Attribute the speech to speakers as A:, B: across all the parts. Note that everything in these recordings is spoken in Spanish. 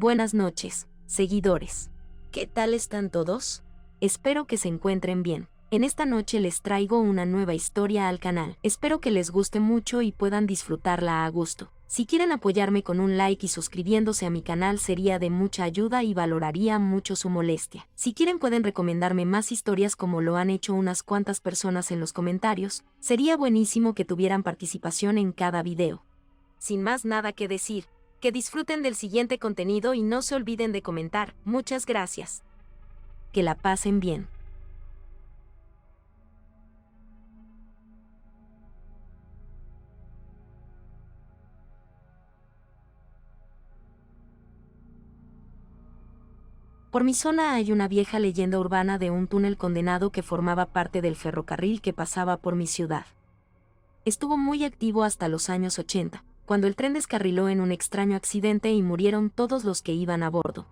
A: Buenas noches, seguidores. ¿Qué tal están todos? Espero que se encuentren bien. En esta noche les traigo una nueva historia al canal. Espero que les guste mucho y puedan disfrutarla a gusto. Si quieren apoyarme con un like y suscribiéndose a mi canal sería de mucha ayuda y valoraría mucho su molestia. Si quieren pueden recomendarme más historias como lo han hecho unas cuantas personas en los comentarios. Sería buenísimo que tuvieran participación en cada video. Sin más nada que decir, que disfruten del siguiente contenido y no se olviden de comentar. Muchas gracias. Que la pasen bien. Por mi zona hay una vieja leyenda urbana de un túnel condenado que formaba parte del ferrocarril que pasaba por mi ciudad. Estuvo muy activo hasta los años 80, cuando el tren descarriló en un extraño accidente y murieron todos los que iban a bordo.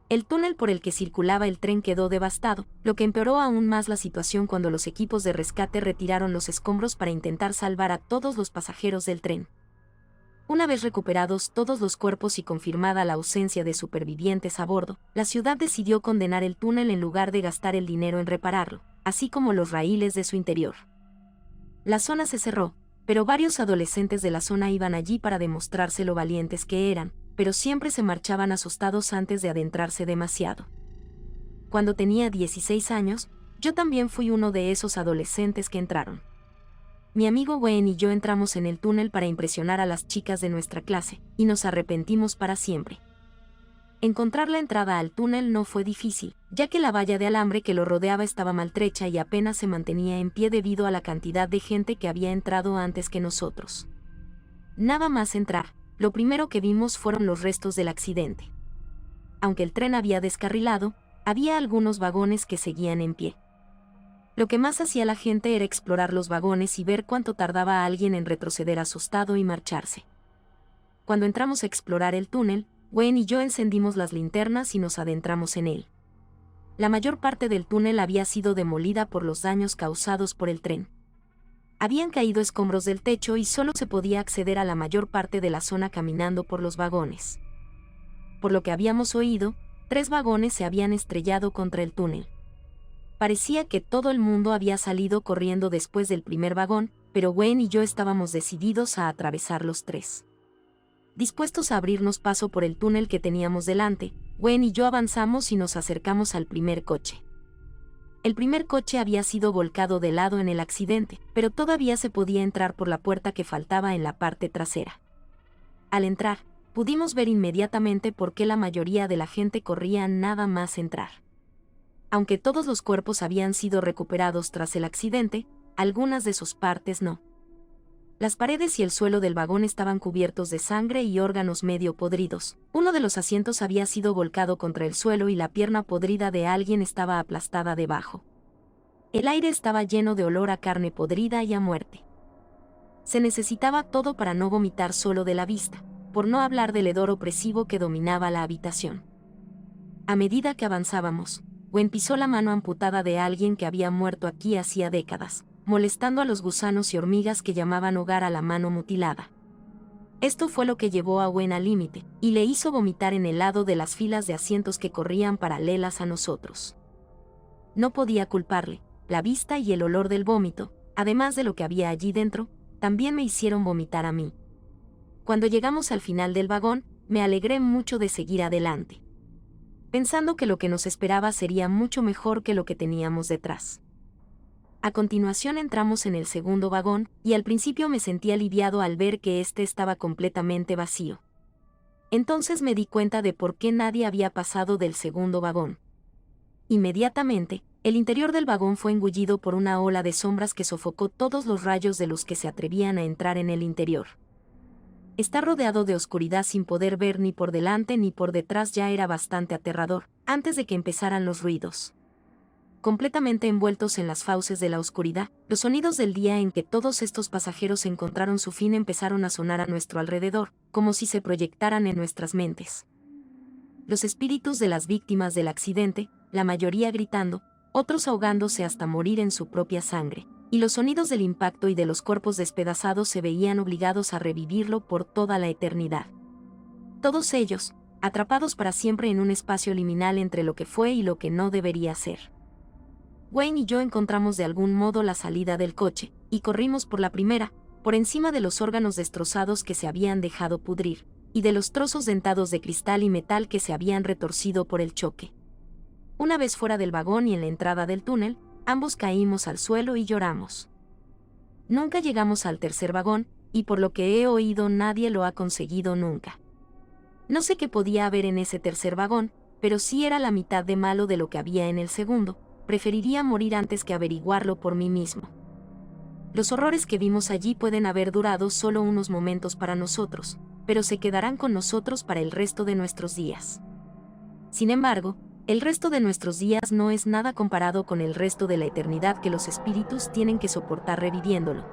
A: El túnel por el que circulaba el tren quedó devastado, lo que empeoró aún más la situación cuando los equipos de rescate retiraron los escombros para intentar salvar a todos los pasajeros del tren. Una vez recuperados todos los cuerpos y confirmada la ausencia de supervivientes a bordo, la ciudad decidió condenar el túnel en lugar de gastar el dinero en repararlo, así como los raíles de su interior. La zona se cerró, pero varios adolescentes de la zona iban allí para demostrarse lo valientes que eran, pero siempre se marchaban asustados antes de adentrarse demasiado. Cuando tenía 16 años, yo también fui uno de esos adolescentes que entraron. Mi amigo Wayne y yo entramos en el túnel para impresionar a las chicas de nuestra clase, y nos arrepentimos para siempre. Encontrar la entrada al túnel no fue difícil, ya que la valla de alambre que lo rodeaba estaba maltrecha y apenas se mantenía en pie debido a la cantidad de gente que había entrado antes que nosotros. Nada más entrar, lo primero que vimos fueron los restos del accidente. Aunque el tren había descarrilado, había algunos vagones que seguían en pie. Lo que más hacía la gente era explorar los vagones y ver cuánto tardaba alguien en retroceder asustado y marcharse. Cuando entramos a explorar el túnel, Wayne y yo encendimos las linternas y nos adentramos en él. La mayor parte del túnel había sido demolida por los daños causados por el tren. Habían caído escombros del techo y solo se podía acceder a la mayor parte de la zona caminando por los vagones. Por lo que habíamos oído, 3 vagones se habían estrellado contra el túnel. Parecía que todo el mundo había salido corriendo después del primer vagón, pero Wayne y yo estábamos decididos a atravesar los 3. Dispuestos a abrirnos paso por el túnel que teníamos delante, Wayne y yo avanzamos y nos acercamos al primer coche. El primer coche había sido volcado de lado en el accidente, pero todavía se podía entrar por la puerta que faltaba en la parte trasera. Al entrar, pudimos ver inmediatamente por qué la mayoría de la gente corría nada más entrar. Aunque todos los cuerpos habían sido recuperados tras el accidente, algunas de sus partes no. Las paredes y el suelo del vagón estaban cubiertos de sangre y órganos medio podridos. Uno de los asientos había sido volcado contra el suelo y la pierna podrida de alguien estaba aplastada debajo. El aire estaba lleno de olor a carne podrida y a muerte. Se necesitaba todo para no vomitar solo de la vista, por no hablar del hedor opresivo que dominaba la habitación. A medida que avanzábamos, Gwen pisó la mano amputada de alguien que había muerto aquí hacía décadas, molestando a los gusanos y hormigas que llamaban hogar a la mano mutilada. Esto fue lo que llevó a Gwen al límite, y le hizo vomitar en el lado de las filas de asientos que corrían paralelas a nosotros. No podía culparle, la vista y el olor del vómito, además de lo que había allí dentro, también me hicieron vomitar a mí. Cuando llegamos al final del vagón, me alegré mucho de seguir adelante, pensando que lo que nos esperaba sería mucho mejor que lo que teníamos detrás. A continuación entramos en el segundo vagón, y al principio me sentí aliviado al ver que este estaba completamente vacío. Entonces me di cuenta de por qué nadie había pasado del segundo vagón. Inmediatamente, el interior del vagón fue engullido por una ola de sombras que sofocó todos los rayos de luz que se atrevían a entrar en el interior. Estar rodeado de oscuridad sin poder ver ni por delante ni por detrás ya era bastante aterrador, antes de que empezaran los ruidos. Completamente envueltos en las fauces de la oscuridad, los sonidos del día en que todos estos pasajeros encontraron su fin empezaron a sonar a nuestro alrededor, como si se proyectaran en nuestras mentes. Los espíritus de las víctimas del accidente, la mayoría gritando, otros ahogándose hasta morir en su propia sangre, y los sonidos del impacto y de los cuerpos despedazados se veían obligados a revivirlo por toda la eternidad. Todos ellos, atrapados para siempre en un espacio liminal entre lo que fue y lo que no debería ser. Wayne y yo encontramos de algún modo la salida del coche, y corrimos por la primera, por encima de los órganos destrozados que se habían dejado pudrir, y de los trozos dentados de cristal y metal que se habían retorcido por el choque. Una vez fuera del vagón y en la entrada del túnel, ambos caímos al suelo y lloramos. Nunca llegamos al tercer vagón, y por lo que he oído nadie lo ha conseguido nunca. No sé qué podía haber en ese tercer vagón, pero sí era la mitad de malo de lo que había en el segundo. Preferiría morir antes que averiguarlo por mí mismo. Los horrores que vimos allí pueden haber durado solo unos momentos para nosotros, pero se quedarán con nosotros para el resto de nuestros días. Sin embargo, el resto de nuestros días no es nada comparado con el resto de la eternidad que los espíritus tienen que soportar reviviéndolo.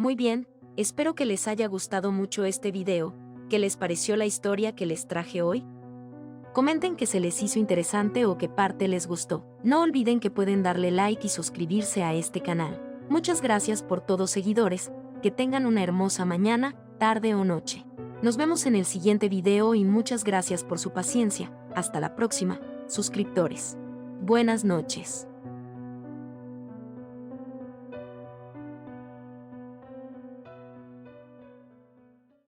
A: Muy bien, espero que les haya gustado mucho este video. ¿Qué les pareció la historia que les traje hoy? Comenten qué se les hizo interesante o qué parte les gustó. No olviden que pueden darle like y suscribirse a este canal. Muchas gracias por todos seguidores, que tengan una hermosa mañana, tarde o noche. Nos vemos en el siguiente video y muchas gracias por su paciencia. Hasta la próxima, suscriptores. Buenas noches.